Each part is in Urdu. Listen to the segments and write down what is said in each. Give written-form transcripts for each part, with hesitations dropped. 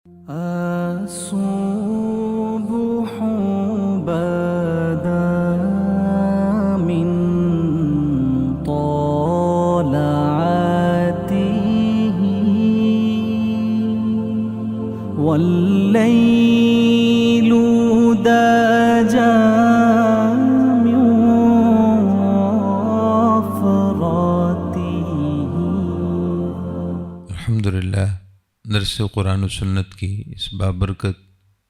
الصبح بدا من طلعته والليل دجى من وفرته. الحمدللہ درس قرآن و سنت کی اس بابرکت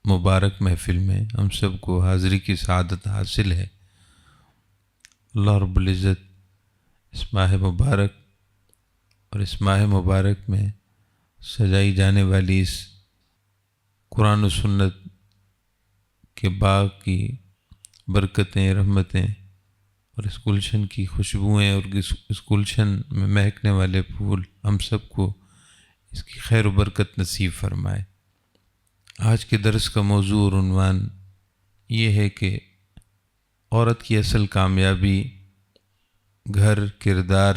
مبارک محفل میں ہم سب کو حاضری کی سعادت حاصل ہے۔ اللہ رب العزت اس ماہ مبارک اور اس ماہ مبارک میں سجائی جانے والی اس قرآن و سنت کے باغ کی برکتیں، رحمتیں اور اس گلشن کی خوشبوئیں اور اس گلشن میں مہکنے والے پھول ہم سب کو اس کی خیر و برکت نصیب فرمائے۔ آج کے درس کا موضوع اور عنوان یہ ہے کہ عورت کی اصل کامیابی گھر، کردار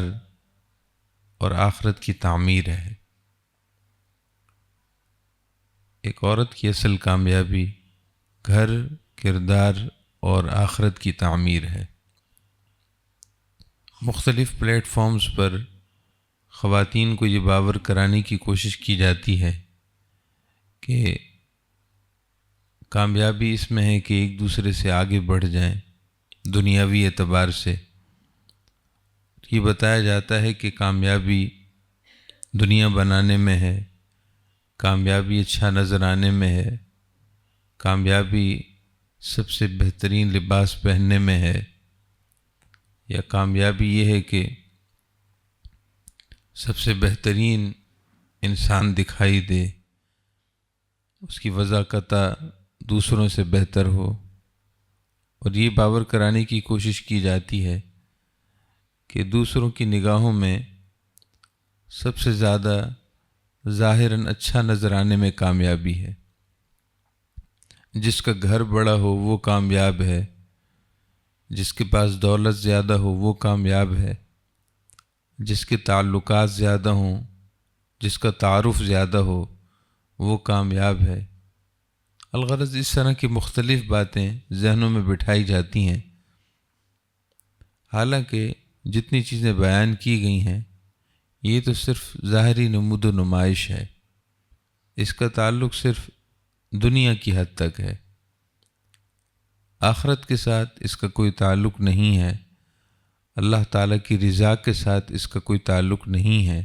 اور آخرت کی تعمیر ہے۔ ایک عورت کی اصل کامیابی گھر، کردار اور آخرت کی تعمیر ہے۔ مختلف پلیٹ فارمز پر خواتین کو یہ باور کرانے کی کوشش کی جاتی ہے کہ کامیابی اس میں ہے کہ ایک دوسرے سے آگے بڑھ جائیں دنیاوی اعتبار سے۔ یہ بتایا جاتا ہے کہ کامیابی دنیا بنانے میں ہے، کامیابی اچھا نظر آنے میں ہے، کامیابی سب سے بہترین لباس پہننے میں ہے، یا کامیابی یہ ہے کہ سب سے بہترین انسان دکھائی دے، اس کی وضاحت دوسروں سے بہتر ہو، اور یہ باور کرانے کی کوشش کی جاتی ہے کہ دوسروں کی نگاہوں میں سب سے زیادہ ظاہراً اچھا نظر آنے میں کامیابی ہے۔ جس کا گھر بڑا ہو وہ کامیاب ہے، جس کے پاس دولت زیادہ ہو وہ کامیاب ہے، جس کے تعلقات زیادہ ہوں، جس کا تعارف زیادہ ہو وہ کامیاب ہے۔ الغرض اس طرح کی مختلف باتیں ذہنوں میں بٹھائی جاتی ہیں، حالانکہ جتنی چیزیں بیان کی گئی ہیں یہ تو صرف ظاہری نمود و نمائش ہے، اس کا تعلق صرف دنیا کی حد تک ہے، آخرت کے ساتھ اس کا کوئی تعلق نہیں ہے، اللہ تعالیٰ کی رضا کے ساتھ اس کا کوئی تعلق نہیں ہے۔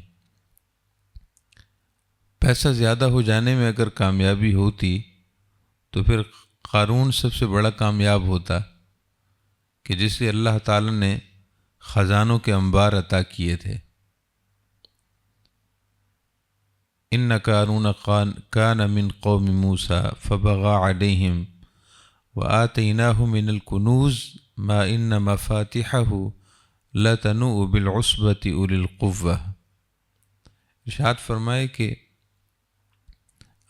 پیسہ زیادہ ہو جانے میں اگر کامیابی ہوتی تو پھر قارون سب سے بڑا کامیاب ہوتا کہ جسے اللہ تعالیٰ نے خزانوں کے انبار عطا کیے تھے۔ ان قارون کان من قوم موسیٰ فبغى علیہم وآتیناہ من الکنوز ما ان مفاتحہ لتنوء بالعصبۃ اولی القوہ۔ ارشاد فرمائے کہ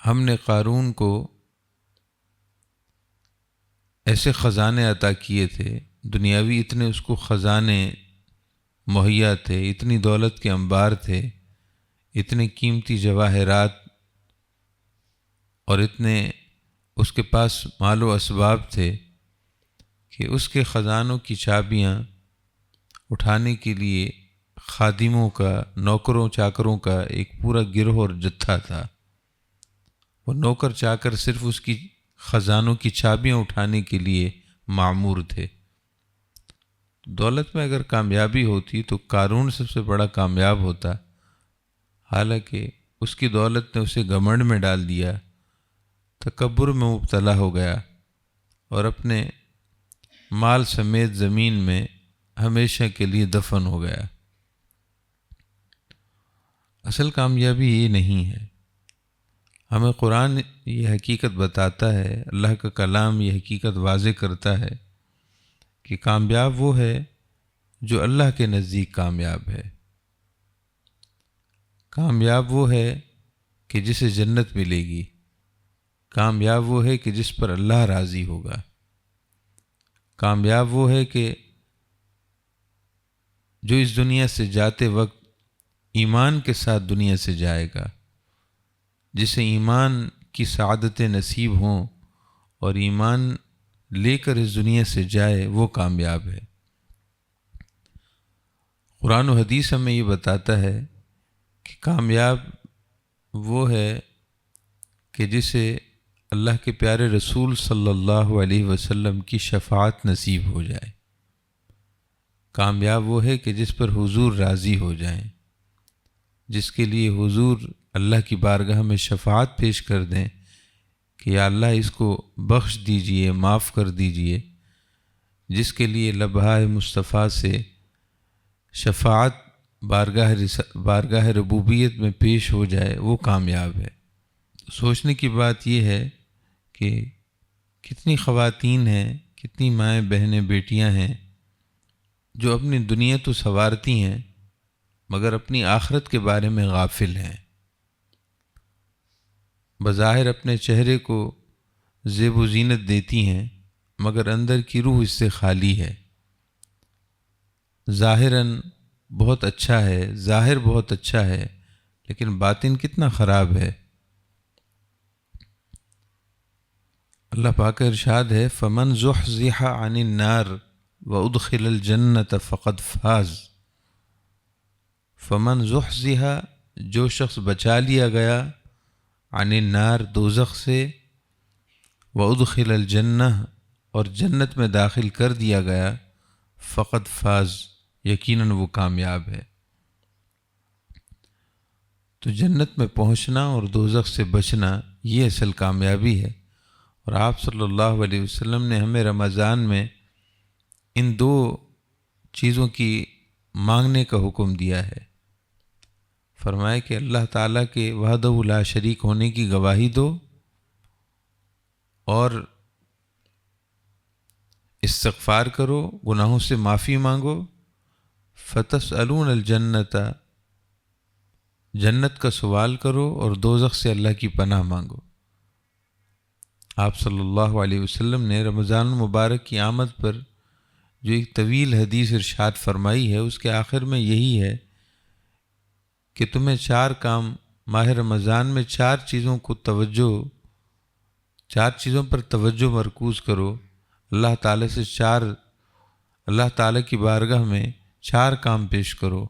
ہم نے قارون کو ایسے خزانے عطا کیے تھے، دنیاوی اتنے اس کو خزانے مہیا تھے، اتنی دولت کے انبار تھے، اتنے قیمتی جواہرات اور اتنے اس کے پاس مال و اسباب تھے کہ اس کے خزانوں کی چابیاں اٹھانے کے لیے خادموں کا، نوکروں چاکروں کا ایک پورا گروہ اور جتھا تھا۔ وہ نوکر چاکر صرف اس کی خزانوں کی چابیاں اٹھانے کے لیے معمور تھے۔ دولت میں اگر کامیابی ہوتی تو قارون سب سے بڑا کامیاب ہوتا، حالانکہ اس کی دولت نے اسے گھمنڈ میں ڈال دیا، تکبر میں مبتلا ہو گیا اور اپنے مال سمیت زمین میں ہمیشہ کے لیے دفن ہو گیا۔ اصل کامیابی یہ نہیں ہے۔ ہمیں قرآن یہ حقیقت بتاتا ہے، اللہ کا کلام یہ حقیقت واضح کرتا ہے کہ کامیاب وہ ہے جو اللہ کے نزدیک کامیاب ہے، کامیاب وہ ہے کہ جسے جنت ملے گی، کامیاب وہ ہے کہ جس پر اللہ راضی ہوگا، کامیاب وہ ہے کہ جو اس دنیا سے جاتے وقت ایمان کے ساتھ دنیا سے جائے گا، جسے ایمان کی سعادتیں نصیب ہوں اور ایمان لے کر اس دنیا سے جائے وہ کامیاب ہے۔ قرآن و حدیث ہمیں یہ بتاتا ہے کہ کامیاب وہ ہے کہ جسے اللہ کے پیارے رسول صلی اللہ علیہ وسلم کی شفاعت نصیب ہو جائے۔ کامیاب وہ ہے کہ جس پر حضور راضی ہو جائیں، جس کے لیے حضور اللہ کی بارگاہ میں شفاعت پیش کر دیں کہ یا اللہ اس کو بخش دیجئے، معاف کر دیجئے، جس کے لیے لبھائے مصطفیٰ سے شفاعت بارگاہ ربوبیت میں پیش ہو جائے وہ کامیاب ہے۔ سوچنے کی بات یہ ہے کہ کتنی خواتین ہیں، کتنی مائیں بہنیں بیٹیاں ہیں جو اپنی دنیا تو سنوارتی ہیں مگر اپنی آخرت کے بارے میں غافل ہیں۔ بظاہر اپنے چہرے کو زیب و زینت دیتی ہیں مگر اندر کی روح اس سے خالی ہے۔ ظاہراً بہت اچھا ہے، ظاہر بہت اچھا ہے لیکن باطن کتنا خراب ہے۔ اللہ پاک کا ارشاد ہے فمن زحزح عن النار وادخل الجنت فقد فاز۔ فمن زحزح جو شخص بچا لیا گیا عن النار دوزخ سے، وادخل الجنہ اور جنت میں داخل کر دیا گیا، فقد فاز یقیناً وہ کامیاب ہے۔ تو جنت میں پہنچنا اور دوزخ سے بچنا یہ اصل کامیابی ہے۔ اور آپ صلی اللہ علیہ وسلم نے ہمیں رمضان میں ان دو چیزوں کی مانگنے کا حکم دیا ہے۔ فرمایا کہ اللہ تعالیٰ کے وحدہ لا شریک ہونے کی گواہی دو اور استغفار کرو، گناہوں سے معافی مانگو، فتسألون الجنت جنت کا سوال کرو اور دوزخ سے اللہ کی پناہ مانگو۔ آپ صلی اللہ علیہ وسلم نے رمضان المبارک کی آمد پر جو ایک طویل حدیث ارشاد فرمائی ہے اس کے آخر میں یہی ہے کہ تمہیں 4 کام ماہ رمضان میں 4 چیزوں پر توجہ مرکوز کرو، اللہ تعالیٰ سے اللہ تعالیٰ کی بارگاہ میں 4 کام پیش کرو،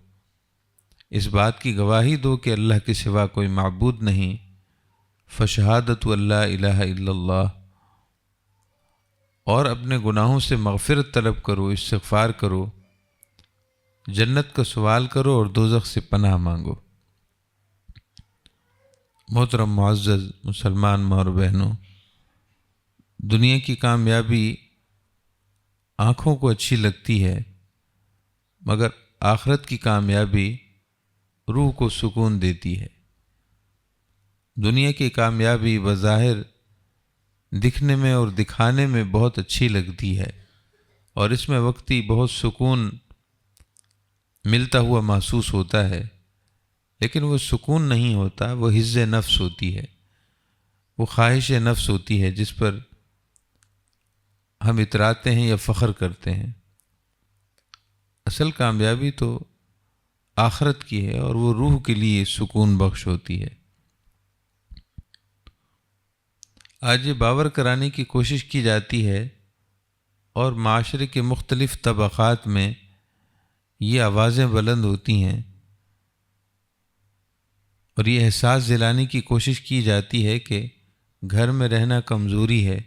اس بات کی گواہی دو کہ اللہ کے سوا کوئی معبود نہیں، فشہادت اللہ الہ الا اللہ، اور اپنے گناہوں سے مغفرت طلب کرو، استغفار کرو، جنت کا سوال کرو اور دوزخ سے پناہ مانگو۔ محترم معزز مسلمان ماں اور بہنوں، دنیا کی کامیابی آنکھوں کو اچھی لگتی ہے مگر آخرت کی کامیابی روح کو سکون دیتی ہے۔ دنیا کی کامیابی بظاہر دکھنے میں اور دکھانے میں بہت اچھی لگتی ہے اور اس میں وقتی بہت سکون ملتا ہوا محسوس ہوتا ہے، لیکن وہ سکون نہیں ہوتا، وہ حظ نفس ہوتی ہے، وہ خواہش نفس ہوتی ہے جس پر ہم اتراتے ہیں یا فخر کرتے ہیں۔ اصل کامیابی تو آخرت کی ہے اور وہ روح کے لیے سکون بخش ہوتی ہے۔ آج یہ باور کرانے کی کوشش کی جاتی ہے اور معاشرے کے مختلف طبقات میں یہ آوازیں بلند ہوتی ہیں اور یہ احساس دلانے کی کوشش کی جاتی ہے کہ گھر میں رہنا کمزوری ہے،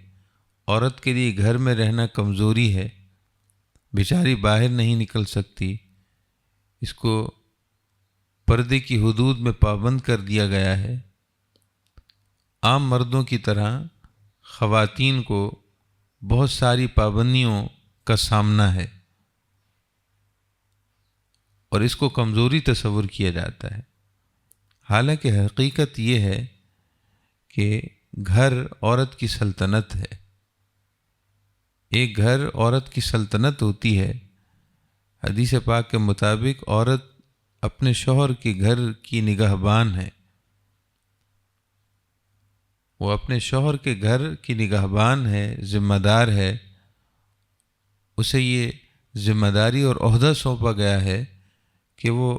عورت کے لیے گھر میں رہنا کمزوری ہے، بیچاری باہر نہیں نکل سکتی، اس کو پردے کی حدود میں پابند کر دیا گیا ہے۔ عام مردوں کی طرح خواتین کو بہت ساری پابندیوں کا سامنا ہے اور اس کو کمزوری تصور کیا جاتا ہے، حالانکہ حقیقت یہ ہے کہ گھر عورت کی سلطنت ہے۔ ایک گھر عورت کی سلطنت ہوتی ہے۔ حدیث پاک کے مطابق عورت اپنے شوہر کے گھر کی نگہبان ہے، وہ اپنے شوہر کے گھر کی نگہبان ہے، ذمہ دار ہے، اسے یہ ذمہ داری اور عہدہ سونپا گیا ہے کہ وہ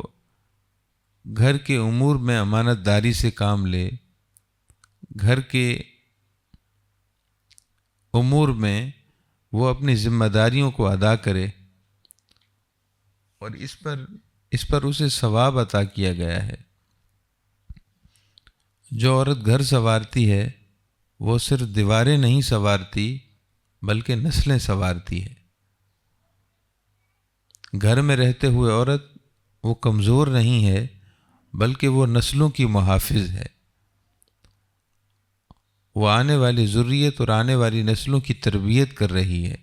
گھر کے امور میں امانت داری سے کام لے، گھر کے امور میں وہ اپنی ذمہ داریوں کو ادا کرے، اور اس پر اسے ثواب عطا کیا گیا ہے۔ جو عورت گھر سنوارتی ہے وہ صرف دیواریں نہیں سنوارتی بلکہ نسلیں سنوارتی ہے۔ گھر میں رہتے ہوئے عورت وہ کمزور نہیں ہے بلکہ وہ نسلوں کی محافظ ہے، وہ آنے والی ذریت اور آنے والی نسلوں کی تربیت کر رہی ہے۔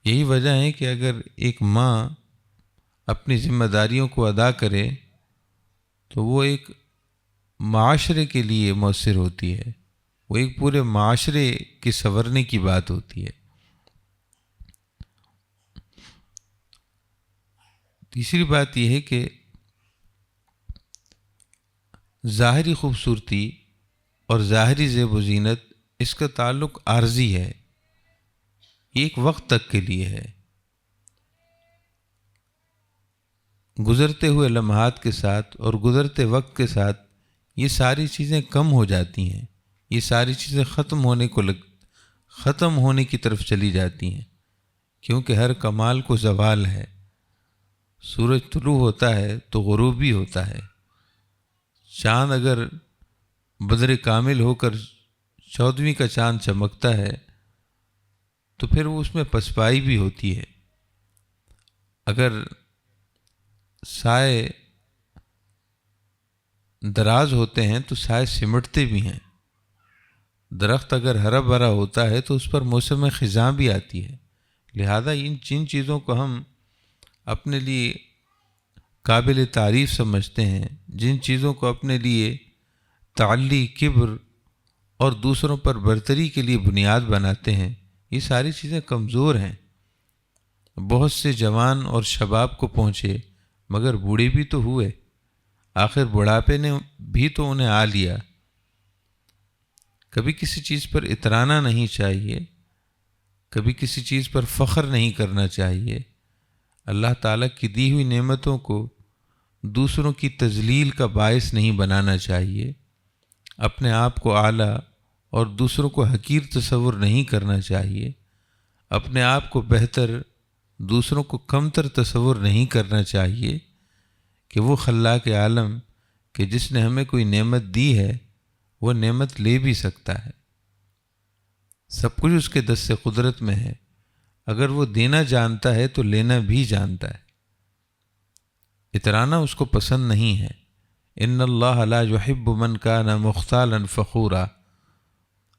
یہی وجہ ہے کہ اگر ایک ماں اپنی ذمہ داریوں کو ادا کرے تو وہ ایک معاشرے کے لیے مؤثر ہوتی ہے، وہ ایک پورے معاشرے کے سنورنے کی بات ہوتی ہے۔ تیسری بات یہ ہے کہ ظاہری خوبصورتی اور ظاہری زیب و زینت اس کا تعلق عارضی ہے، یہ ایک وقت تک کے لیے ہے۔ گزرتے ہوئے لمحات کے ساتھ اور گزرتے وقت کے ساتھ یہ ساری چیزیں کم ہو جاتی ہیں، یہ ساری چیزیں ختم ہونے کی طرف چلی جاتی ہیں، کیونکہ ہر کمال کو زوال ہے۔ سورج طلوع ہوتا ہے تو غروب بھی ہوتا ہے، چاند اگر بدر کامل ہو کر 14ویں کا چاند چمکتا ہے تو پھر وہ اس میں پسپائی بھی ہوتی ہے۔ اگر سائے دراز ہوتے ہیں تو سائے سمٹتے بھی ہیں، درخت اگر ہرا بھرا ہوتا ہے تو اس پر موسم خزاں بھی آتی ہے۔ لہذا جن چیزوں کو ہم اپنے لیے قابل تعریف سمجھتے ہیں، جن چیزوں کو اپنے لیے تعلی، کبر اور دوسروں پر برتری کے لیے بنیاد بناتے ہیں، یہ ساری چیزیں کمزور ہیں۔ بہت سے جوان اور شباب کو پہنچے مگر بوڑھے بھی تو ہوئے، آخر بڑھاپے نے بھی تو انہیں آ لیا۔ کبھی کسی چیز پر اترانا نہیں چاہیے، کبھی کسی چیز پر فخر نہیں کرنا چاہیے۔ اللہ تعالیٰ کی دی ہوئی نعمتوں کو دوسروں کی تذلیل کا باعث نہیں بنانا چاہیے، اپنے آپ کو اعلیٰ اور دوسروں کو حقیر تصور نہیں کرنا چاہیے، اپنے آپ کو بہتر دوسروں کو کمتر تصور نہیں کرنا چاہیے کہ وہ خلاق عالم کہ جس نے ہمیں کوئی نعمت دی ہے وہ نعمت لے بھی سکتا ہے، سب کچھ اس کے دست قدرت میں ہے، اگر وہ دینا جانتا ہے تو لینا بھی جانتا ہے۔ اترانا اس کو پسند نہیں ہے۔ ان اللہ لا یحب من کان مختالا فخورا،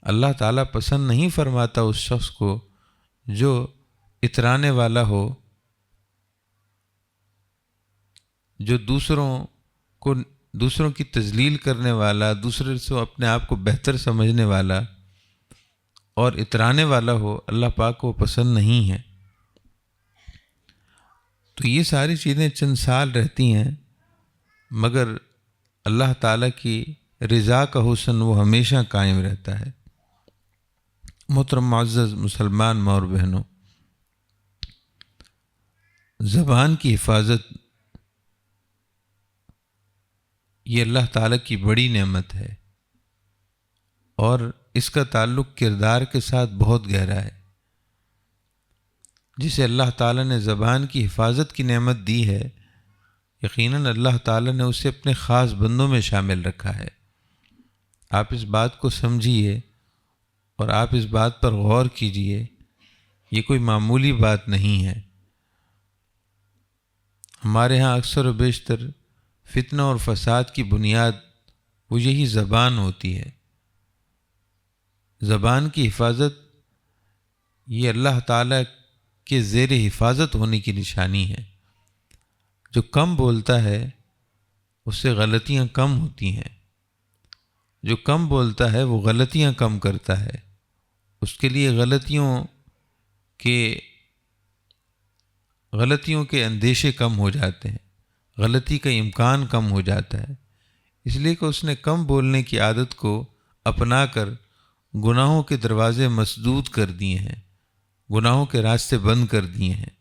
اللہ تعالیٰ پسند نہیں فرماتا اس شخص کو جو اترانے والا ہو، جو دوسروں کی تذلیل کرنے والا، دوسرے سے اپنے آپ کو بہتر سمجھنے والا اور اترانے والا ہو، اللہ پاک کو پسند نہیں ہے۔ تو یہ ساری چیزیں چند سال رہتی ہیں، مگر اللہ تعالیٰ کی رضا کا حسن وہ ہمیشہ قائم رہتا ہے۔ محترم معزز مسلمان ماں اور بہنوں، زبان کی حفاظت یہ اللہ تعالیٰ کی بڑی نعمت ہے، اور اس کا تعلق کردار کے ساتھ بہت گہرا ہے۔ جسے اللہ تعالیٰ نے زبان کی حفاظت کی نعمت دی ہے، یقیناً اللہ تعالیٰ نے اسے اپنے خاص بندوں میں شامل رکھا ہے۔ آپ اس بات کو سمجھیے اور آپ اس بات پر غور کیجئے، یہ کوئی معمولی بات نہیں ہے۔ ہمارے ہاں اکثر و بیشتر فتنہ اور فساد کی بنیاد وہ یہی زبان ہوتی ہے۔ زبان کی حفاظت یہ اللہ تعالیٰ کے زیر حفاظت ہونے کی نشانی ہے۔ جو کم بولتا ہے اس سے غلطیاں کم ہوتی ہیں، جو کم بولتا ہے وہ غلطیاں کم کرتا ہے، اس کے لیے غلطیوں کے اندیشے کم ہو جاتے ہیں، غلطی کا امکان کم ہو جاتا ہے، اس لیے کہ اس نے کم بولنے کی عادت کو اپنا کر گناہوں کے دروازے مسدود کر دیے ہیں، گناہوں کے راستے بند کر دیے ہیں۔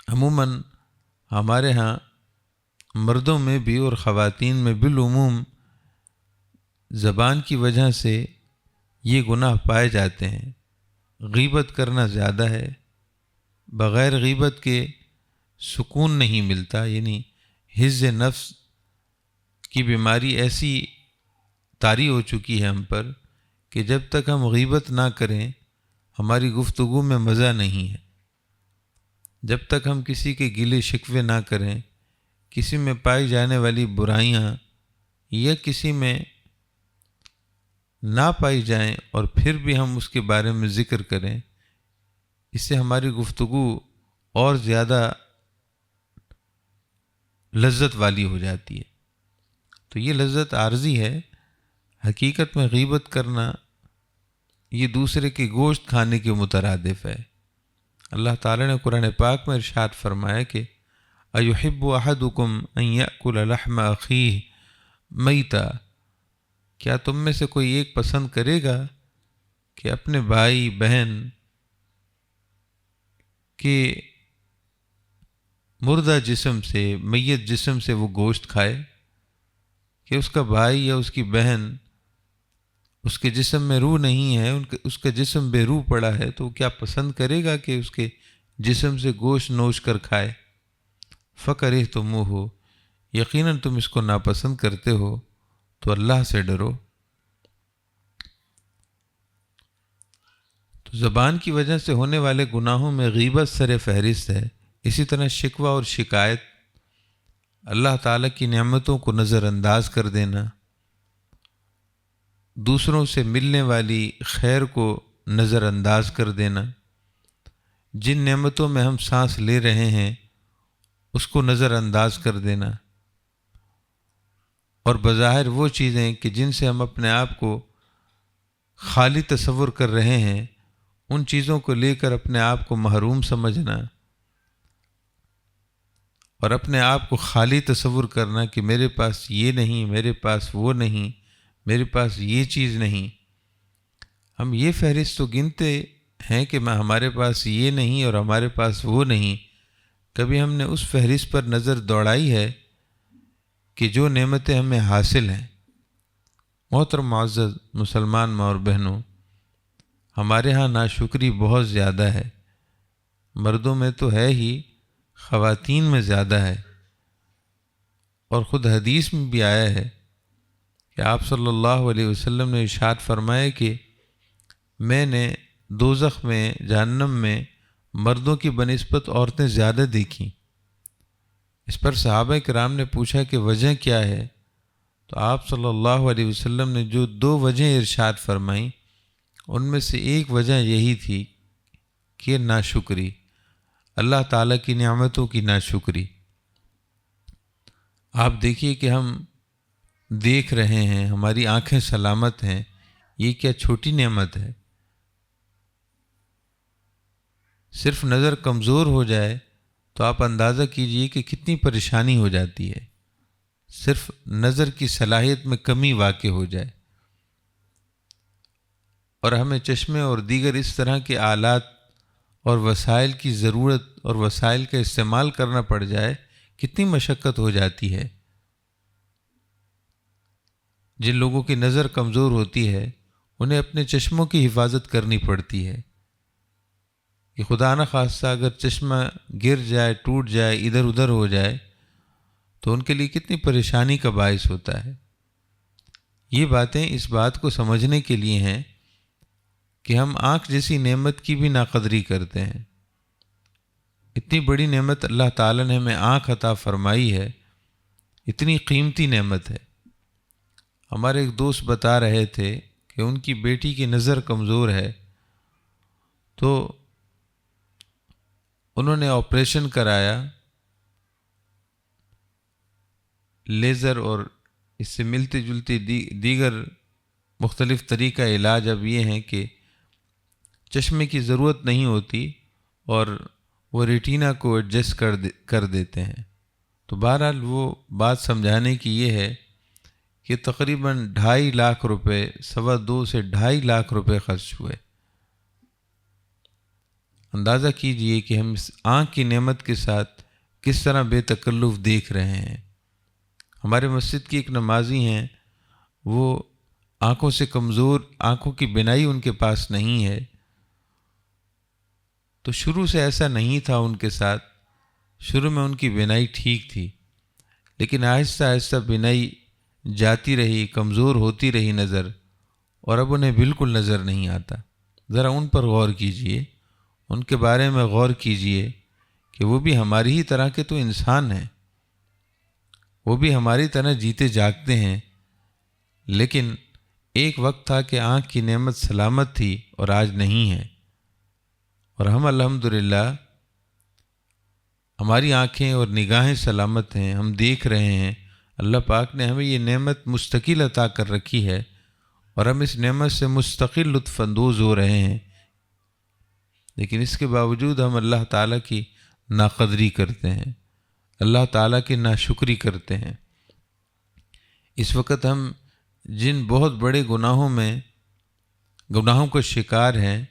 عموماً ہمارے ہاں مردوں میں بھی اور خواتین میں بالعموم زبان کی وجہ سے یہ گناہ پائے جاتے ہیں۔ غیبت کرنا زیادہ ہے، بغیر غیبت کے سکون نہیں ملتا، یعنی حفظ نفس کی بیماری ایسی طاری ہو چکی ہے ہم پر کہ جب تک ہم غیبت نہ کریں ہماری گفتگو میں مزہ نہیں ہے۔ جب تک ہم کسی کے گلے شکوے نہ کریں، کسی میں پائی جانے والی برائیاں یا کسی میں نہ پائی جائیں اور پھر بھی ہم اس کے بارے میں ذکر کریں، اس سے ہماری گفتگو اور زیادہ لذت والی ہو جاتی ہے۔ تو یہ لذت عارضی ہے، حقیقت میں غیبت کرنا یہ دوسرے کے گوشت کھانے کے مترادف ہے۔ اللہ تعالیٰ نے قرآن پاک میں ارشاد فرمایا کہ اَيُحِبُّ أَحَدُكُمْ أَن يَأْكُلَ لَحْمَ أَخِيهِ مَيْتًا، کیا تم میں سے کوئی ایک پسند کرے گا کہ اپنے بھائی بہن کے مردہ جسم سے، میت جسم سے وہ گوشت کھائے؟ کہ اس کا بھائی یا اس کی بہن، اس کے جسم میں روح نہیں ہے، اس کا جسم بے روح پڑا ہے، تو کیا پسند کرے گا کہ اس کے جسم سے گوشت نوش کر کھائے؟ فَكَرِهْتُمُوهُ، یقیناً تم اس کو ناپسند کرتے ہو، تو اللہ سے ڈرو۔ تو زبان کی وجہ سے ہونے والے گناہوں میں غیبت سر فہرست ہے۔ اسی طرح شکوہ اور شکایت، اللہ تعالیٰ کی نعمتوں کو نظر انداز کر دینا، دوسروں سے ملنے والی خیر کو نظر انداز کر دینا، جن نعمتوں میں ہم سانس لے رہے ہیں اس کو نظر انداز کر دینا، اور بظاہر وہ چیزیں کہ جن سے ہم اپنے آپ کو خالی تصور کر رہے ہیں ان چیزوں کو لے کر اپنے آپ کو محروم سمجھنا، اور اپنے آپ کو خالی تصور کرنا کہ میرے پاس یہ نہیں، میرے پاس وہ نہیں، میرے پاس یہ چیز نہیں۔ ہم یہ فہرست تو گنتے ہیں کہ ہمارے پاس یہ نہیں اور ہمارے پاس وہ نہیں، کبھی ہم نے اس فہرست پر نظر دوڑائی ہے کہ جو نعمتیں ہمیں حاصل ہیں؟ محترم معزز مسلمان ماں اور بہنوں، ہمارے ہاں ناشکری بہت زیادہ ہے، مردوں میں تو ہے ہی، خواتین میں زیادہ ہے، اور خود حدیث میں بھی آیا ہے کہ آپ صلی اللہ علیہ وسلم نے ارشاد فرمایا کہ میں نے دوزخ میں، جہنم میں مردوں کی بنسبت عورتیں زیادہ دیکھیں۔ اس پر صحابہ کرام نے پوچھا کہ وجہ کیا ہے؟ تو آپ صلی اللہ علیہ وسلم نے جو دو وجہیں ارشاد فرمائیں ان میں سے ایک وجہ یہی تھی کہ ناشکری، اللہ تعالیٰ کی نعمتوں کی ناشکری۔ آپ دیکھیے کہ ہم دیکھ رہے ہیں، ہماری آنکھیں سلامت ہیں، یہ کیا چھوٹی نعمت ہے؟ صرف نظر کمزور ہو جائے تو آپ اندازہ کیجئے کہ کتنی پریشانی ہو جاتی ہے، صرف نظر کی صلاحیت میں کمی واقع ہو جائے اور ہمیں چشمے اور دیگر اس طرح کے آلات اور وسائل کی ضرورت اور وسائل کا استعمال کرنا پڑ جائے، کتنی مشقت ہو جاتی ہے۔ جن لوگوں کی نظر کمزور ہوتی ہے انہیں اپنے چشموں کی حفاظت کرنی پڑتی ہے کہ خدا نہ خواستہ اگر چشمہ گر جائے، ٹوٹ جائے، ادھر ادھر ہو جائے تو ان کے لیے کتنی پریشانی کا باعث ہوتا ہے۔ یہ باتیں اس بات کو سمجھنے کے لیے ہیں کہ ہم آنکھ جیسی نعمت کی بھی ناقدری کرتے ہیں۔ اتنی بڑی نعمت اللہ تعالیٰ نے ہمیں آنکھ عطا فرمائی ہے، اتنی قیمتی نعمت ہے۔ ہمارے ایک دوست بتا رہے تھے کہ ان کی بیٹی کی نظر کمزور ہے، تو انہوں نے آپریشن کرایا، لیزر اور اس سے ملتی جلتی دیگر مختلف طریقہ علاج اب یہ ہیں کہ چشمے کی ضرورت نہیں ہوتی اور وہ ریٹینا کو ایڈجسٹ کر دیتے ہیں۔ تو بہرحال وہ بات سمجھانے کی یہ ہے کہ تقریباً 2.5 لاکھ روپے، 2.25 سے 2.5 لاکھ روپے خرچ ہوئے۔ اندازہ کیجئے کہ ہم اس آنکھ کی نعمت کے ساتھ کس طرح بے تکلف دیکھ رہے ہیں، ہمارے مسجد کی ایک نمازی ہیں، وہ آنکھوں سے کمزور، آنکھوں کی بینائی ان کے پاس نہیں ہے، تو شروع سے ایسا نہیں تھا ان کے ساتھ، شروع میں ان کی بینائی ٹھیک تھی، لیکن آہستہ آہستہ بینائی جاتی رہی، کمزور ہوتی رہی نظر، اور اب انہیں بالکل نظر نہیں آتا۔ ذرا ان پر غور کیجئے، ان کے بارے میں غور کیجئے کہ وہ بھی ہماری ہی طرح کے تو انسان ہیں، وہ بھی ہماری طرح جیتے جاگتے ہیں، لیکن ایک وقت تھا کہ آنکھ کی نعمت سلامت تھی اور آج نہیں ہے، اور ہم الحمدللہ ہماری آنکھیں اور نگاہیں سلامت ہیں، ہم دیکھ رہے ہیں، اللہ پاک نے ہمیں یہ نعمت مستقل عطا کر رکھی ہے، اور ہم اس نعمت سے مستقل لطف اندوز ہو رہے ہیں، لیکن اس کے باوجود ہم اللہ تعالیٰ کی ناقدری کرتے ہیں، اللہ تعالیٰ کی ناشکری کرتے ہیں۔ اس وقت ہم جن بہت بڑے گناہوں کا شکار ہیں،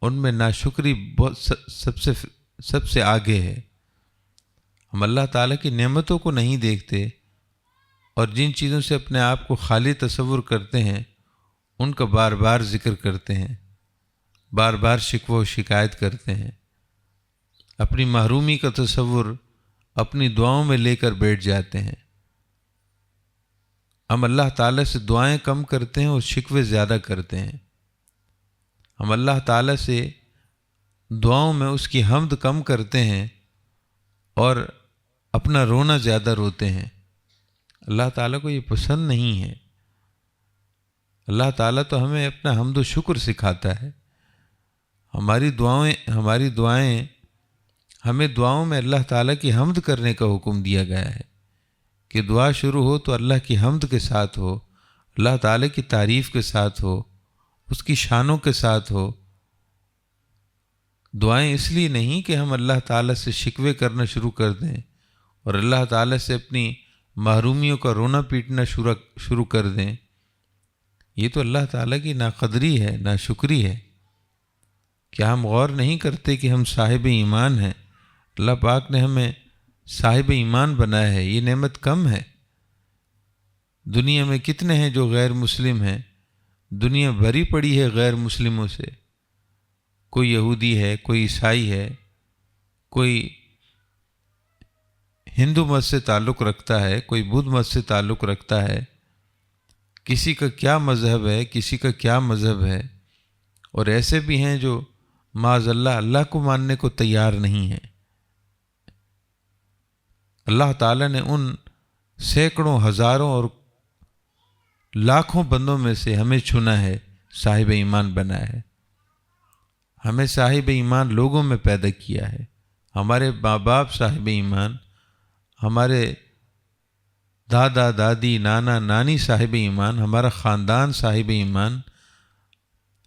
ان میں ناشکری سب سے آگے ہے۔ ہم اللہ تعالیٰ کی نعمتوں کو نہیں دیکھتے، اور جن چیزوں سے اپنے آپ کو خالی تصور کرتے ہیں ان کا بار بار ذکر کرتے ہیں، بار بار شکوہ و شکایت کرتے ہیں، اپنی محرومی کا تصور اپنی دعاؤں میں لے کر بیٹھ جاتے ہیں۔ ہم اللہ تعالیٰ سے دعائیں کم کرتے ہیں اور شکوے زیادہ کرتے ہیں۔ ہم اللہ تعالیٰ سے دعاؤں میں اس کی حمد کم کرتے ہیں اور اپنا رونا زیادہ روتے ہیں۔ اللہ تعالیٰ کو یہ پسند نہیں ہے۔ اللہ تعالیٰ تو ہمیں اپنا حمد و شکر سکھاتا ہے۔ ہماری دعائیں ہمیں دعاؤں میں اللہ تعالیٰ کی حمد کرنے کا حکم دیا گیا ہے کہ دعا شروع ہو تو اللہ کی حمد کے ساتھ ہو، اللہ تعالیٰ کی تعریف کے ساتھ ہو، اس کی شانوں کے ساتھ ہو۔ دعائیں اس لیے نہیں کہ ہم اللہ تعالیٰ سے شکوے کرنا شروع کر دیں اور اللہ تعالیٰ سے اپنی محرومیوں کا رونا پیٹنا شروع کر دیں۔ یہ تو اللہ تعالیٰ کی ناقدری ہے، ناشکری ہے۔ کیا ہم غور نہیں کرتے کہ ہم صاحب ایمان ہیں؟ اللہ پاک نے ہمیں صاحب ایمان بنایا ہے، یہ نعمت کم ہے؟ دنیا میں کتنے ہیں جو غیر مسلم ہیں؟ دنیا بھری پڑی ہے غیر مسلموں سے، کوئی یہودی ہے، کوئی عیسائی ہے، کوئی ہندو مت سے تعلق رکھتا ہے، کوئی بدھ مت سے تعلق رکھتا ہے، کسی کا کیا مذہب ہے، کسی کا کیا مذہب ہے، اور ایسے بھی ہیں جو معاذ اللہ کو ماننے کو تیار نہیں ہیں۔ اللہ تعالیٰ نے ان سینکڑوں، ہزاروں اور لاکھوں بندوں میں سے ہمیں چنا ہے، صاحب ایمان بنایا ہے۔ ہمیں صاحب ایمان لوگوں میں پیدا کیا ہے۔ ہمارے ماں باپ صاحب ایمان، ہمارے دادا دادی نانا نانی صاحب ایمان، ہمارا خاندان صاحب ایمان،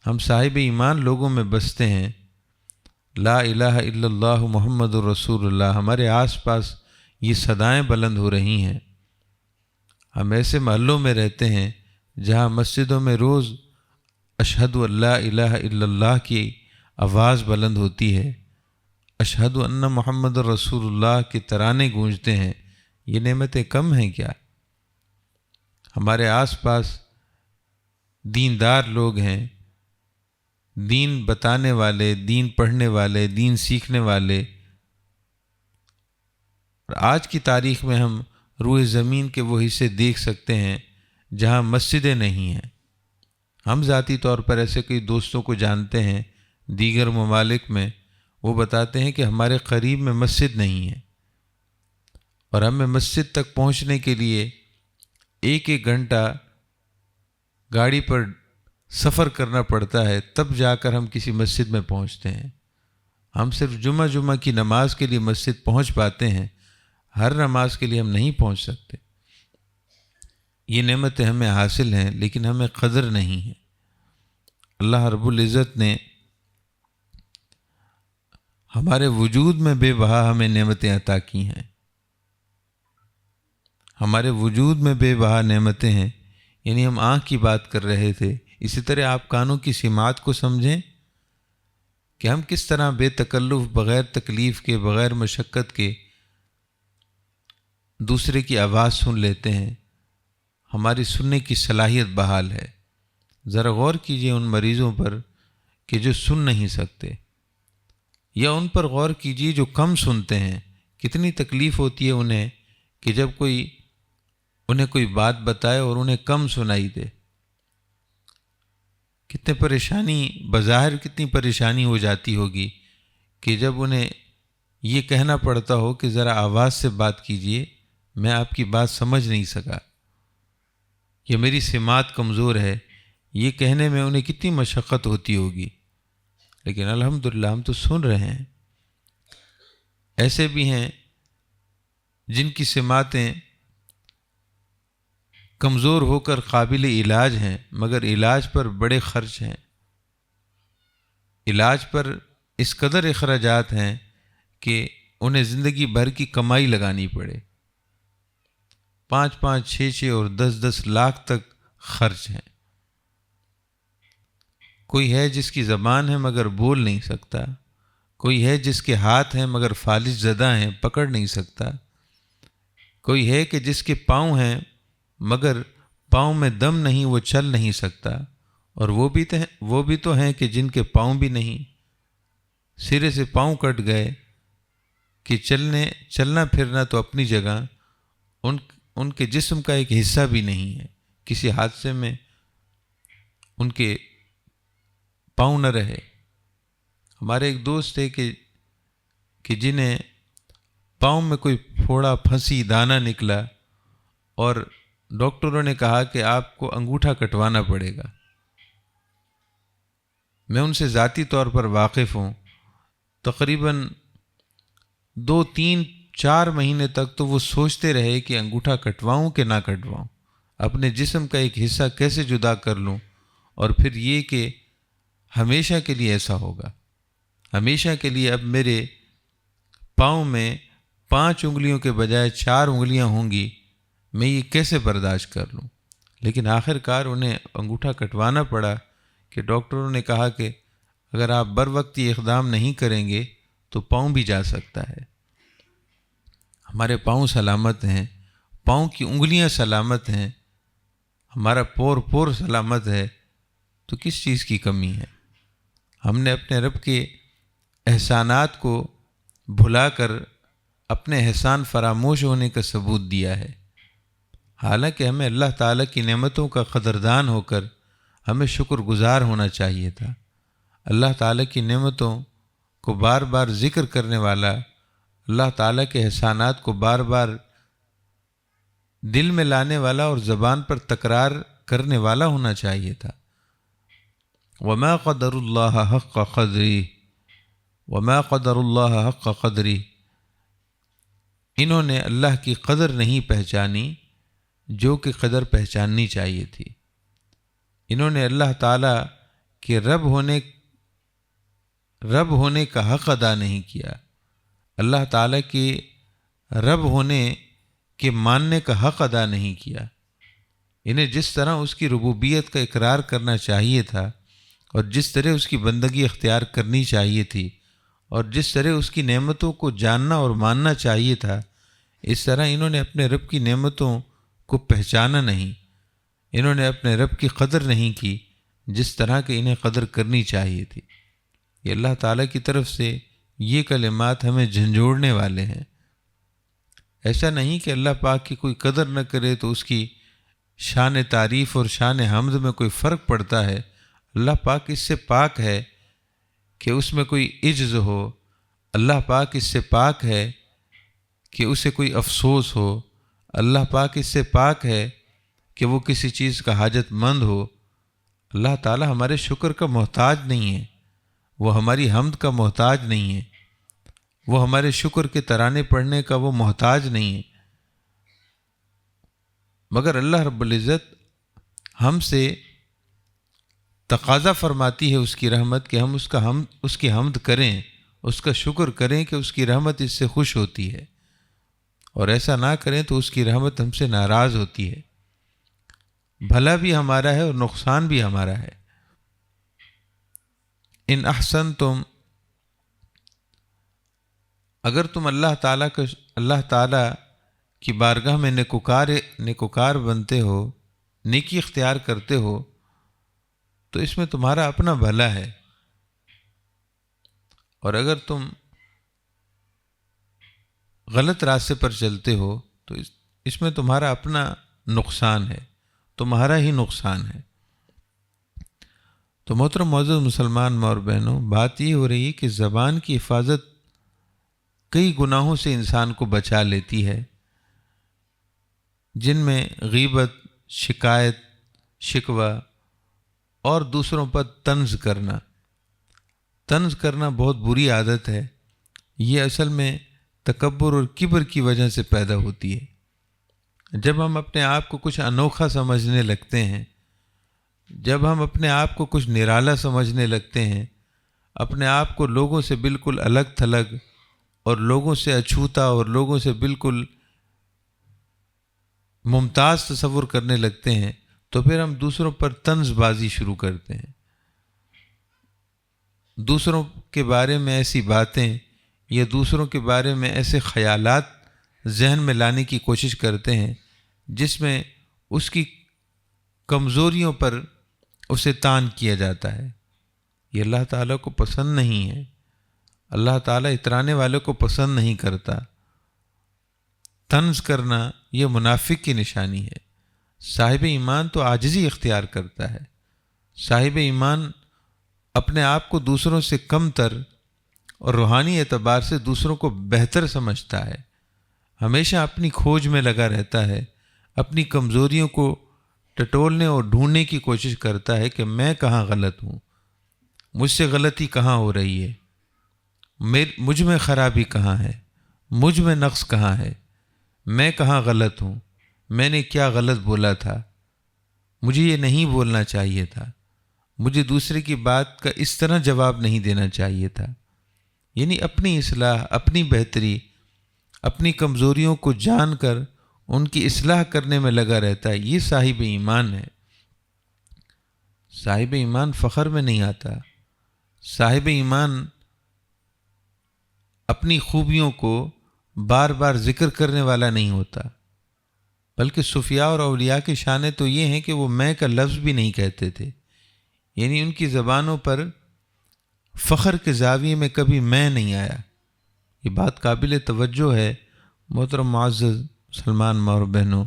ہم صاحب ایمان لوگوں میں بستے ہیں۔ لا الہ الا اللہ محمد الرسول اللہ ہمارے آس پاس یہ صدائیں بلند ہو رہی ہیں۔ ہم ایسے محلوں میں رہتے ہیں جہاں مسجدوں میں روز اشہد ان لا الہ الا اللہ کی آواز بلند ہوتی ہے، اشہد ان محمد رسول اللہ کے ترانے گونجتے ہیں۔ یہ نعمتیں کم ہیں کیا؟ ہمارے آس پاس دیندار لوگ ہیں، دین بتانے والے، دین پڑھنے والے، دین سیکھنے والے، اور آج کی تاریخ میں ہم روئے زمین کے وہ حصے دیکھ سکتے ہیں جہاں مسجدیں نہیں ہیں۔ ہم ذاتی طور پر ایسے کئی دوستوں کو جانتے ہیں دیگر ممالک میں، وہ بتاتے ہیں کہ ہمارے قریب میں مسجد نہیں ہے، اور ہمیں مسجد تک پہنچنے کے لیے ایک گھنٹہ گاڑی پر سفر کرنا پڑتا ہے، تب جا کر ہم کسی مسجد میں پہنچتے ہیں۔ ہم صرف جمعہ کی نماز کے لیے مسجد پہنچ پاتے ہیں، ہر نماز کے لیے ہم نہیں پہنچ سکتے۔ یہ نعمتیں ہمیں حاصل ہیں لیکن ہمیں قدر نہیں ہے۔ اللہ رب العزت نے ہمارے وجود میں بے بہا ہمیں نعمتیں عطا کی ہیں، ہمارے وجود میں بے بہا نعمتیں ہیں۔ یعنی ہم آنکھ کی بات کر رہے تھے، اسی طرح آپ کانوں کی سماعت کو سمجھیں کہ ہم کس طرح بے تکلف، بغیر تکلیف کے، بغیر مشقت کے دوسرے کی آواز سن لیتے ہیں، ہماری سننے کی صلاحیت بحال ہے۔ ذرا غور کیجئے ان مریضوں پر کہ جو سن نہیں سکتے، یا ان پر غور کیجئے جو کم سنتے ہیں، کتنی تکلیف ہوتی ہے انہیں کہ جب انہیں کوئی بات بتائے اور انہیں کم سنائی دے، کتنے پریشانی، بظاہر کتنی پریشانی ہو جاتی ہوگی کہ جب انہیں یہ کہنا پڑتا ہو کہ ذرا آواز سے بات کیجئے، میں آپ کی بات سمجھ نہیں سکا، یہ میری سماعت کمزور ہے، یہ کہنے میں انہیں کتنی مشقت ہوتی ہوگی، لیکن الحمدللہ ہم تو سن رہے ہیں۔ ایسے بھی ہیں جن کی سماعتیں کمزور ہو کر قابل علاج ہیں، مگر علاج پر بڑے خرچ ہیں، علاج پر اس قدر اخراجات ہیں کہ انہیں زندگی بھر کی کمائی لگانی پڑے، 5-5، 6-6 اور 10-10 لاکھ تک خرچ ہیں۔ کوئی ہے جس کی زبان ہے مگر بول نہیں سکتا، کوئی ہے جس کے ہاتھ ہیں مگر فالج زدہ ہیں، پکڑ نہیں سکتا، کوئی ہے کہ جس کے پاؤں ہیں مگر پاؤں میں دم نہیں، وہ چل نہیں سکتا، اور وہ بھی تو ہیں کہ جن کے پاؤں بھی نہیں، سرے سے پاؤں کٹ گئے کہ چلنا پھرنا تو اپنی جگہ، ان کے جسم کا ایک حصہ بھی نہیں ہے، کسی حادثے میں ان کے پاؤں نہ رہے۔ ہمارے ایک دوست تھے کہ جنہیں پاؤں میں کوئی پھوڑا، پھنسی، دانہ نکلا اور ڈاکٹروں نے کہا کہ آپ کو انگوٹھا کٹوانا پڑے گا۔ میں ان سے ذاتی طور پر واقف ہوں، تقریباً 2-3-4 مہینے تک تو وہ سوچتے رہے کہ انگوٹھا کٹواؤں کہ نہ کٹواؤں، اپنے جسم کا ایک حصہ کیسے جدا کر لوں، اور پھر یہ کہ ہمیشہ کے لیے ایسا ہوگا، ہمیشہ کے لیے اب میرے پاؤں میں 5 انگلیوں کے بجائے 4 انگلیاں ہوں گی، میں یہ کیسے برداشت کر لوں؟ لیکن آخر کار انہیں انگوٹھا کٹوانا پڑا کہ ڈاکٹروں نے کہا کہ اگر آپ بر وقت یہ اقدام نہیں کریں گے تو پاؤں بھی جا سکتا ہے۔ ہمارے پاؤں سلامت ہیں، پاؤں کی انگلیاں سلامت ہیں، ہمارا پور سلامت ہے، تو کس چیز کی کمی ہے؟ ہم نے اپنے رب کے احسانات کو بھلا کر اپنے احسان فراموش ہونے کا ثبوت دیا ہے، حالانکہ ہمیں اللہ تعالیٰ کی نعمتوں کا قدردان ہو کر ہمیں شکر گزار ہونا چاہیے تھا۔ اللہ تعالیٰ کی نعمتوں کو بار بار ذکر کرنے والا، اللہ تعالیٰ کے احسانات کو بار بار دل میں لانے والا اور زبان پر تکرار کرنے والا ہونا چاہیے تھا۔ وما قدر اللہ حق قدری، وما قدر اللہ حق قدری، انہوں نے اللہ کی قدر نہیں پہچانی جو کہ قدر پہچاننی چاہیے تھی۔ انہوں نے اللہ تعالیٰ کے رب ہونے کا حق ادا نہیں کیا، اللہ تعالیٰ کے رب ہونے کے ماننے کا حق ادا نہیں کیا۔ انہیں جس طرح اس کی ربوبیت کا اقرار کرنا چاہیے تھا، اور جس طرح اس کی بندگی اختیار کرنی چاہیے تھی، اور جس طرح اس کی نعمتوں کو جاننا اور ماننا چاہیے تھا، اس طرح انہوں نے اپنے رب کی نعمتوں کو پہچانا نہیں، انہوں نے اپنے رب کی قدر نہیں کی جس طرح کہ انہیں قدر کرنی چاہیے تھی۔ یہ اللہ تعالیٰ کی طرف سے یہ کلمات ہمیں جھنجھوڑنے والے ہیں۔ ایسا نہیں کہ اللہ پاک کی کوئی قدر نہ کرے تو اس کی شان تعریف اور شان حمد میں کوئی فرق پڑتا ہے۔ اللہ پاک اس سے پاک ہے کہ اس میں کوئی عجز ہو، اللہ پاک اس سے پاک ہے کہ اسے کوئی افسوس ہو، اللہ پاک اس سے پاک ہے کہ وہ کسی چیز کا حاجت مند ہو۔ اللہ تعالیٰ ہمارے شکر کا محتاج نہیں ہے، وہ ہماری حمد کا محتاج نہیں ہے، وہ ہمارے شکر کے ترانے پڑھنے کا وہ محتاج نہیں ہے، مگر اللہ رب العزت ہم سے تقاضا فرماتی ہے اس کی رحمت کہ ہم اس کی حمد کریں، اس کا شکر کریں کہ اس کی رحمت اس سے خوش ہوتی ہے، اور ایسا نہ کریں تو اس کی رحمت ہم سے ناراض ہوتی ہے۔ بھلا بھی ہمارا ہے اور نقصان بھی ہمارا ہے۔ ان احسنتم، اگر تم اللہ تعالیٰ کی بارگاہ میں نیکوکار بنتے ہو، نیکی اختیار کرتے ہو، تو اس میں تمہارا اپنا بھلا ہے، اور اگر تم غلط راستے پر چلتے ہو تو اس میں تمہارا اپنا نقصان ہے، تمہارا ہی نقصان ہے۔ تو محترم معزز مسلمان ماں اور بہنوں، بات یہ ہو رہی ہے کہ زبان کی حفاظت کئی گناہوں سے انسان کو بچا لیتی ہے، جن میں غیبت، شکایت، شکوہ اور دوسروں پر طنز کرنا بہت بری عادت ہے۔ یہ اصل میں تکبر اور کبر کی وجہ سے پیدا ہوتی ہے۔ جب ہم اپنے آپ کو کچھ انوکھا سمجھنے لگتے ہیں، جب ہم اپنے آپ کو کچھ نرالا سمجھنے لگتے ہیں، اپنے آپ کو لوگوں سے بالکل الگ تھلگ اور لوگوں سے اچھوتا اور لوگوں سے بالکل ممتاز تصور کرنے لگتے ہیں، تو پھر ہم دوسروں پر طنز بازی شروع کرتے ہیں، دوسروں کے بارے میں ایسی باتیں یا دوسروں کے بارے میں ایسے خیالات ذہن میں لانے کی کوشش کرتے ہیں جس میں اس کی کمزوریوں پر اسے طعن کیا جاتا ہے۔ یہ اللہ تعالیٰ کو پسند نہیں ہے، اللہ تعالیٰ اترانے والوں کو پسند نہیں کرتا۔ طنز کرنا یہ منافق کی نشانی ہے۔ صاحب ایمان تو عاجزی اختیار کرتا ہے، صاحب ایمان اپنے آپ کو دوسروں سے کم تر اور روحانی اعتبار سے دوسروں کو بہتر سمجھتا ہے، ہمیشہ اپنی کھوج میں لگا رہتا ہے، اپنی کمزوریوں کو ٹٹولنے اور ڈھونڈنے کی کوشش کرتا ہے کہ میں کہاں غلط ہوں، مجھ سے غلطی کہاں ہو رہی ہے، مجھ میں خرابی کہاں ہے، مجھ میں نقص کہاں ہے، میں کہاں غلط ہوں، میں نے کیا غلط بولا تھا، مجھے یہ نہیں بولنا چاہیے تھا، مجھے دوسرے کی بات کا اس طرح جواب نہیں دینا چاہیے تھا۔ یعنی اپنی اصلاح، اپنی بہتری، اپنی کمزوریوں کو جان کر ان کی اصلاح کرنے میں لگا رہتا ہے۔ یہ صاحب ایمان ہے۔ صاحب ایمان فخر میں نہیں آتا، صاحب ایمان اپنی خوبیوں کو بار بار ذکر کرنے والا نہیں ہوتا، بلکہ صوفیاء اور اولیاء کی شانیں تو یہ ہیں کہ وہ میں کا لفظ بھی نہیں کہتے تھے، یعنی ان کی زبانوں پر فخر کے زاویے میں کبھی میں نہیں آیا۔ یہ بات قابل توجہ ہے محترم معزز مسلمان ماں اور بہنوں،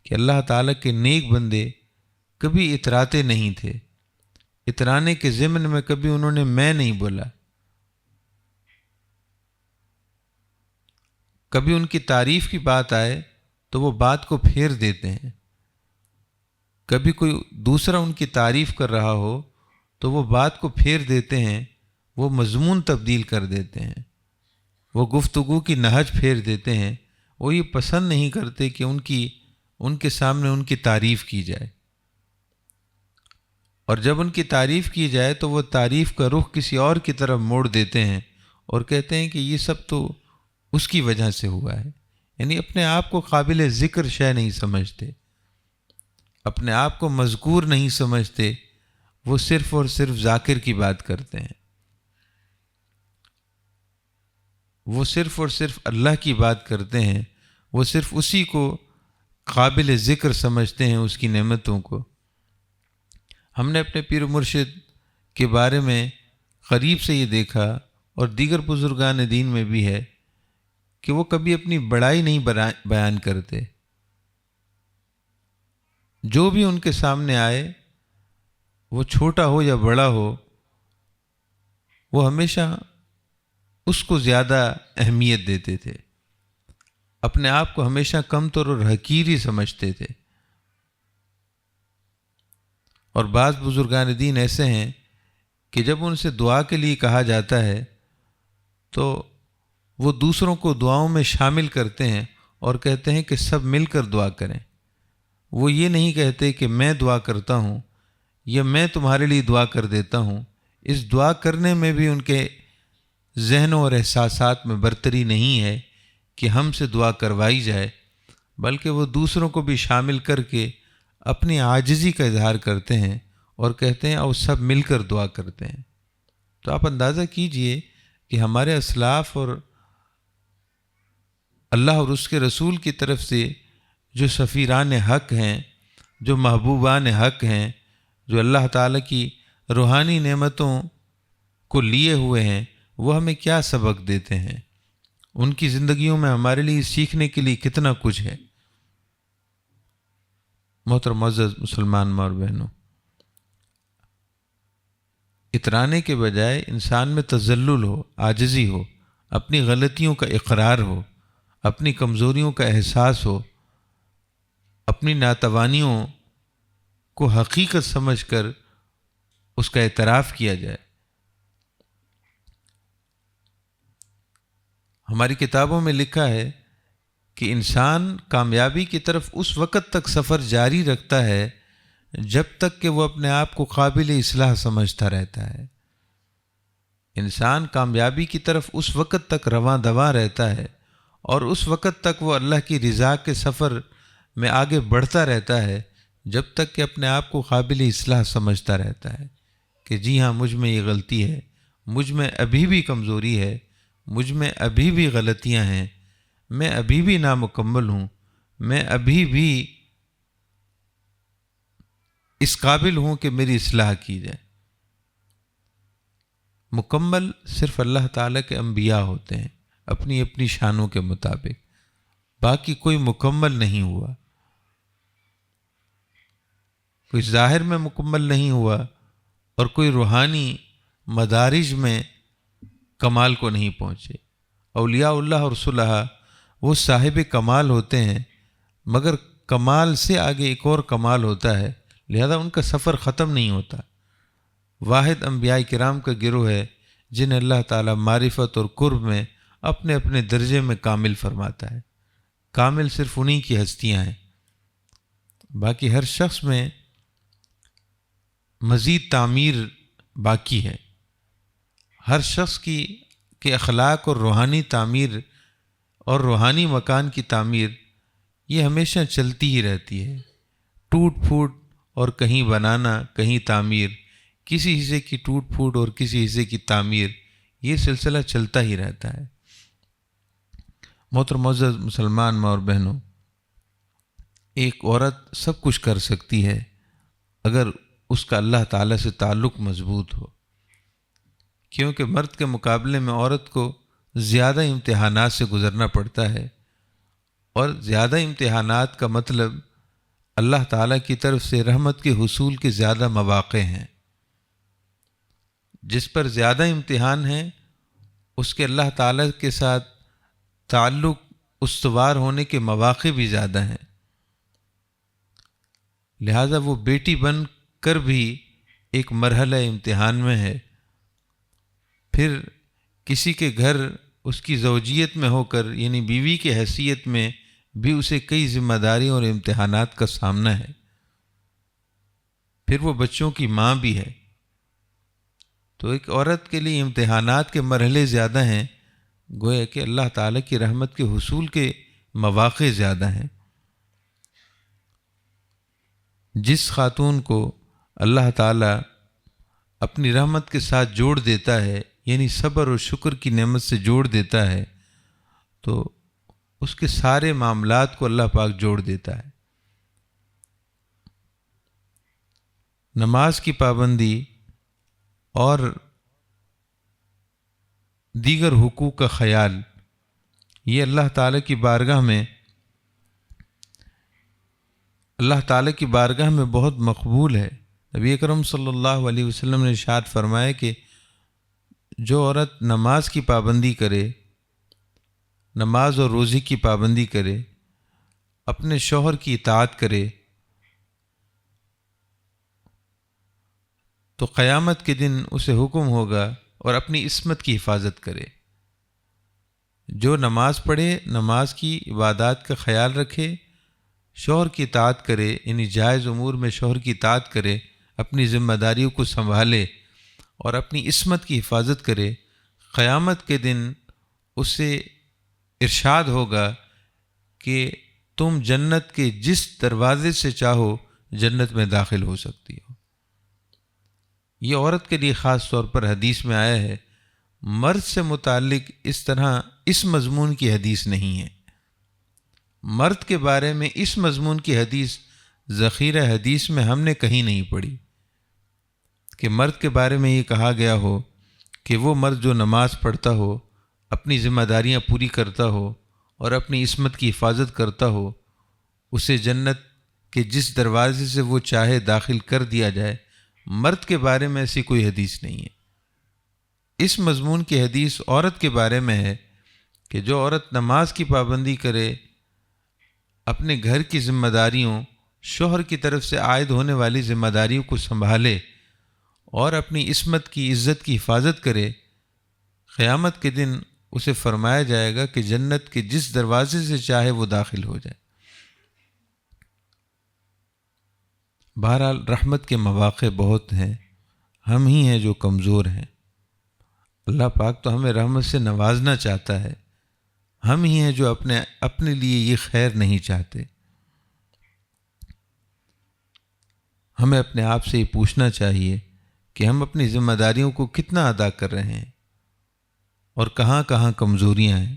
کہ اللہ تعالیٰ کے نیک بندے کبھی اتراتے نہیں تھے، اترانے کے ضمن میں کبھی انہوں نے میں نہیں بولا، کبھی ان کی تعریف کی بات آئے تو وہ بات کو پھیر دیتے ہیں، کبھی کوئی دوسرا ان کی تعریف کر رہا ہو تو وہ بات کو پھیر دیتے ہیں، وہ مضمون تبدیل کر دیتے ہیں، وہ گفتگو کی نہج پھیر دیتے ہیں، وہ یہ پسند نہیں کرتے کہ ان کے سامنے ان کی تعریف کی جائے، اور جب ان کی تعریف کی جائے تو وہ تعریف کا رخ کسی اور کی طرف موڑ دیتے ہیں اور کہتے ہیں کہ یہ سب تو اس کی وجہ سے ہوا ہے۔ یعنی اپنے آپ کو قابل ذکر شے نہیں سمجھتے، اپنے آپ کو مذکور نہیں سمجھتے، وہ صرف اور صرف ذاکر کی بات کرتے ہیں، وہ صرف اور صرف اللہ کی بات کرتے ہیں، وہ صرف اسی کو قابل ذکر سمجھتے ہیں، اس کی نعمتوں کو۔ ہم نے اپنے پیر مرشد کے بارے میں قریب سے یہ دیکھا، اور دیگر بزرگان دین میں بھی ہے، کہ وہ کبھی اپنی بڑائی نہیں بیان کرتے، جو بھی ان کے سامنے آئے، وہ چھوٹا ہو یا بڑا ہو، وہ ہمیشہ اس کو زیادہ اہمیت دیتے تھے، اپنے آپ کو ہمیشہ کم تر اور حقیر ہی سمجھتے تھے۔ اور بعض بزرگان دین ایسے ہیں کہ جب ان سے دعا کے لیے کہا جاتا ہے تو وہ دوسروں کو دعاؤں میں شامل کرتے ہیں اور کہتے ہیں کہ سب مل کر دعا کریں۔ وہ یہ نہیں کہتے کہ میں دعا کرتا ہوں یا میں تمہارے لیے دعا کر دیتا ہوں۔ اس دعا کرنے میں بھی ان کے ذہنوں اور احساسات میں برتری نہیں ہے کہ ہم سے دعا کروائی جائے، بلکہ وہ دوسروں کو بھی شامل کر کے اپنی عاجزی کا اظہار کرتے ہیں اور کہتے ہیں اور سب مل کر دعا کرتے ہیں۔ تو آپ اندازہ کیجئے کہ ہمارے اسلاف اور اللہ اور اس کے رسول کی طرف سے جو سفیران حق ہیں، جو محبوبان حق ہیں، جو اللہ تعالیٰ کی روحانی نعمتوں کو لیے ہوئے ہیں، وہ ہمیں کیا سبق دیتے ہیں، ان کی زندگیوں میں ہمارے لیے سیکھنے کے لیے کتنا کچھ ہے۔ محترم معزز مسلمان ماں اور بہنوں، اترانے کے بجائے انسان میں تذلل ہو، عاجزی ہو، اپنی غلطیوں کا اقرار ہو، اپنی کمزوریوں کا احساس ہو، اپنی ناتوانیوں کو حقیقت سمجھ کر اس کا اعتراف کیا جائے۔ ہماری کتابوں میں لکھا ہے کہ انسان کامیابی کی طرف اس وقت تک سفر جاری رکھتا ہے جب تک کہ وہ اپنے آپ کو قابل اصلاح سمجھتا رہتا ہے۔ انسان کامیابی کی طرف اس وقت تک رواں دواں رہتا ہے اور اس وقت تک وہ اللہ کی رضا کے سفر میں آگے بڑھتا رہتا ہے جب تک کہ اپنے آپ کو قابل اصلاح سمجھتا رہتا ہے کہ جی ہاں، مجھ میں یہ غلطی ہے، مجھ میں ابھی بھی کمزوری ہے، مجھ میں ابھی بھی غلطیاں ہیں، میں ابھی بھی نامکمل ہوں، میں ابھی بھی اس قابل ہوں کہ میری اصلاح کی جائے۔ مکمل صرف اللہ تعالیٰ کے انبیاء ہوتے ہیں اپنی اپنی شانوں کے مطابق، باقی کوئی مکمل نہیں ہوا، کوئی ظاہر میں مکمل نہیں ہوا اور کوئی روحانی مدارج میں کمال کو نہیں پہنچے۔ اولیاء اللہ اور صلحاء وہ صاحب کمال ہوتے ہیں، مگر کمال سے آگے ایک اور کمال ہوتا ہے، لہذا ان کا سفر ختم نہیں ہوتا۔ واحد انبیاء کرام کا گروہ ہے جنہیں اللہ تعالیٰ معرفت اور قرب میں اپنے اپنے درجے میں کامل فرماتا ہے۔ کامل صرف انہی کی ہستیاں ہیں، باقی ہر شخص میں مزید تعمیر باقی ہے۔ ہر شخص کے اخلاق اور روحانی تعمیر اور روحانی مکان کی تعمیر یہ ہمیشہ چلتی ہی رہتی ہے۔ ٹوٹ پھوٹ اور کہیں بنانا، کہیں تعمیر، کسی حصے کی ٹوٹ پھوٹ اور کسی حصے کی تعمیر، یہ سلسلہ چلتا ہی رہتا ہے۔ محترم معزز مسلمان ماں اور بہنوں، ایک عورت سب کچھ کر سکتی ہے اگر اس کا اللہ تعالیٰ سے تعلق مضبوط ہو، کیونکہ مرد کے مقابلے میں عورت کو زیادہ امتحانات سے گزرنا پڑتا ہے، اور زیادہ امتحانات کا مطلب اللہ تعالیٰ کی طرف سے رحمت کے حصول کے زیادہ مواقع ہیں۔ جس پر زیادہ امتحان ہیں اس کے اللہ تعالیٰ کے ساتھ تعلق استوار ہونے کے مواقع بھی زیادہ ہیں، لہذا وہ بیٹی بن کر بھی ایک مرحلہ امتحان میں ہے، پھر کسی کے گھر اس کی زوجیت میں ہو کر یعنی بیوی کی حیثیت میں بھی اسے کئی ذمہ داریوں اور امتحانات کا سامنا ہے، پھر وہ بچوں کی ماں بھی ہے۔ تو ایک عورت کے لیے امتحانات کے مرحلے زیادہ ہیں، گویا کہ اللہ تعالیٰ کی رحمت کے حصول کے مواقع زیادہ ہیں۔ جس خاتون کو اللہ تعالیٰ اپنی رحمت کے ساتھ جوڑ دیتا ہے، یعنی صبر اور شکر کی نعمت سے جوڑ دیتا ہے، تو اس کے سارے معاملات کو اللہ پاک جوڑ دیتا ہے۔ نماز کی پابندی اور دیگر حقوق کا خیال، یہ اللہ تعالیٰ کی بارگاہ میں بہت مقبول ہے۔ نبی اکرم صلی اللہ علیہ وسلم نے ارشاد فرمایا کہ جو عورت نماز کی پابندی کرے، نماز اور روزے کی پابندی کرے، اپنے شوہر کی اطاعت کرے، تو قیامت کے دن اسے حکم ہوگا اور اپنی عصمت کی حفاظت کرے۔ جو نماز پڑھے، نماز کی عبادات کا خیال رکھے، شوہر کی اطاعت کرے، یعنی جائز امور میں شوہر کی اطاعت کرے، اپنی ذمہ داریوں کو سنبھالے اور اپنی عصمت کی حفاظت کرے، قیامت کے دن اسے ارشاد ہوگا کہ تم جنت کے جس دروازے سے چاہو جنت میں داخل ہو سکتی ہو۔ یہ عورت کے لیے خاص طور پر حدیث میں آیا ہے، مرد سے متعلق اس طرح اس مضمون کی حدیث نہیں ہے۔ مرد کے بارے میں اس مضمون کی حدیث ذخیرہ حدیث میں ہم نے کہیں نہیں پڑھی کہ مرد کے بارے میں یہ کہا گیا ہو کہ وہ مرد جو نماز پڑھتا ہو، اپنی ذمہ داریاں پوری کرتا ہو اور اپنی عصمت کی حفاظت کرتا ہو، اسے جنت کے جس دروازے سے وہ چاہے داخل کر دیا جائے۔ مرد کے بارے میں ایسی کوئی حدیث نہیں ہے۔ اس مضمون کی حدیث عورت کے بارے میں ہے کہ جو عورت نماز کی پابندی کرے، اپنے گھر کی ذمہ داریوں، شوہر کی طرف سے عائد ہونے والی ذمہ داریوں کو سنبھالے اور اپنی عصمت کی، عزت کی حفاظت کرے، قیامت کے دن اسے فرمایا جائے گا کہ جنت کے جس دروازے سے چاہے وہ داخل ہو جائے۔ بہرحال رحمت کے مواقع بہت ہیں، ہم ہی ہیں جو کمزور ہیں۔ اللہ پاک تو ہمیں رحمت سے نوازنا چاہتا ہے، ہم ہی ہیں جو اپنے لیے یہ خیر نہیں چاہتے۔ ہمیں اپنے آپ سے یہ پوچھنا چاہیے کہ ہم اپنی ذمہ داریوں کو کتنا ادا کر رہے ہیں اور کہاں کہاں کمزوریاں ہیں۔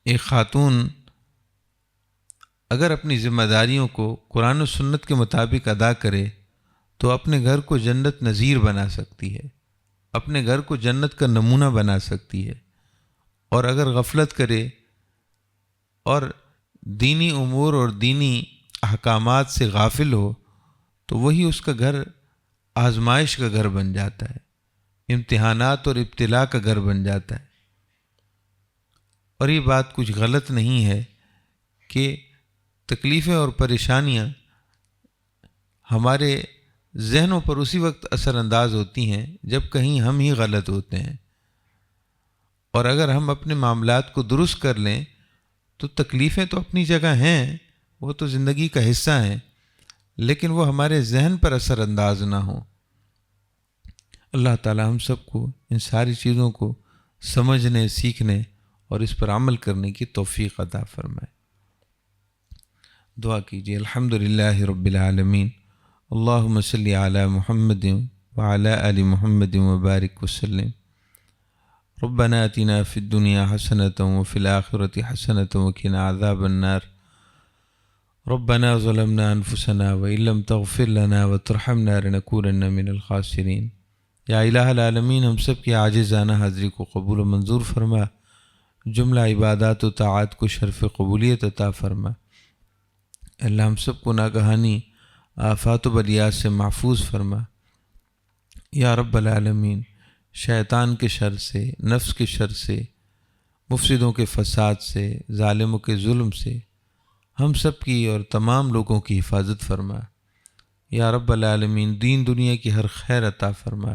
ایک خاتون اگر اپنی ذمہ داریوں کو قرآن و سنت کے مطابق ادا کرے تو اپنے گھر کو جنت نظیر بنا سکتی ہے، اپنے گھر کو جنت کا نمونہ بنا سکتی ہے، اور اگر غفلت کرے اور دینی امور اور دینی احکامات سے غافل ہو تو وہی اس کا گھر آزمائش کا گھر بن جاتا ہے، امتحانات اور ابتلا کا گھر بن جاتا ہے۔ اور یہ بات کچھ غلط نہیں ہے کہ تکلیفیں اور پریشانیاں ہمارے ذہنوں پر اسی وقت اثر انداز ہوتی ہیں جب کہیں ہم ہی غلط ہوتے ہیں، اور اگر ہم اپنے معاملات کو درست کر لیں تو تکلیفیں تو اپنی جگہ ہیں، وہ تو زندگی کا حصہ ہیں، لیکن وہ ہمارے ذہن پر اثر انداز نہ ہوں۔ اللہ تعالی ہم سب کو ان ساری چیزوں کو سمجھنے، سیکھنے اور اس پر عمل کرنے کی توفیق عطا فرمائے۔ دعا کیجیے۔ الحمدللہ رب العالمین، اللہم صلی علی محمد وعلی آل محمد وبارک وسلم۔ ربنا آتنا فی الدنیا حسنۃ وفی الآخرۃ حسنۃ وقنا عذاب النار۔ ربنا ظلمنا انفسنا وإن لم تغفر لنا وترحمنا لنکونن من الخاسرین۔ یا الہ العالمین، ہم سب کی عاجزانہ حاضری کو قبول و منظور فرما، جملہ عبادات و طاعات کو شرف قبولیت عطا فرما۔ اللہ ہم سب کو ناگہانی آفات و بلیات سے محفوظ فرما۔ یا رب العالمین، شیطان کے شر سے، نفس کے شر سے، مفسدوں کے فساد سے، ظالموں کے ظلم سے ہم سب کی اور تمام لوگوں کی حفاظت فرما۔ یا رب العالمین، دین دنیا کی ہر خیر عطا فرما۔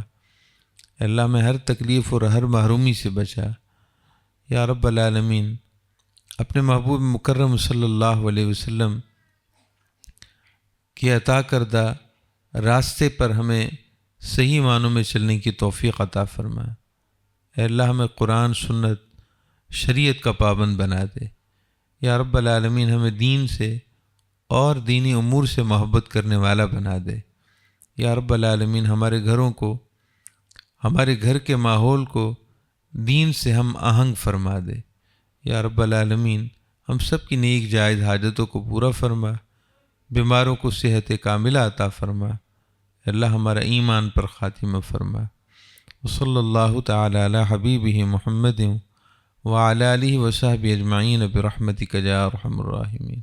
اللہ میں ہر تکلیف اور ہر محرومی سے بچا۔ یا رب العالمین، اپنے محبوب مکرم صلی اللہ علیہ وسلم کی عطا کردہ راستے پر ہمیں صحیح معنوں میں چلنے کی توفیق عطا فرما۔ اے اللہ، ہمیں قرآن، سنت، شریعت کا پابند بنا دے۔ یا رب العالمین، ہمیں دین سے اور دینی امور سے محبت کرنے والا بنا دے۔ یا رب العالمین، ہمارے گھروں کو، ہمارے گھر کے ماحول کو دین سے ہم آہنگ فرما دے۔ یا رب العالمین، ہم سب کی نیک جائز حاجتوں کو پورا فرما، بیماروں کو صحت کاملہ عطا فرما۔ اللہ ہمارا ایمان پر خاتمہ فرما۔ وصلی اللہ تعالی علی حبیبہ محمد وعلی آلہ وصحبہ اجمعین برحمتک یا ارحم الراحمین۔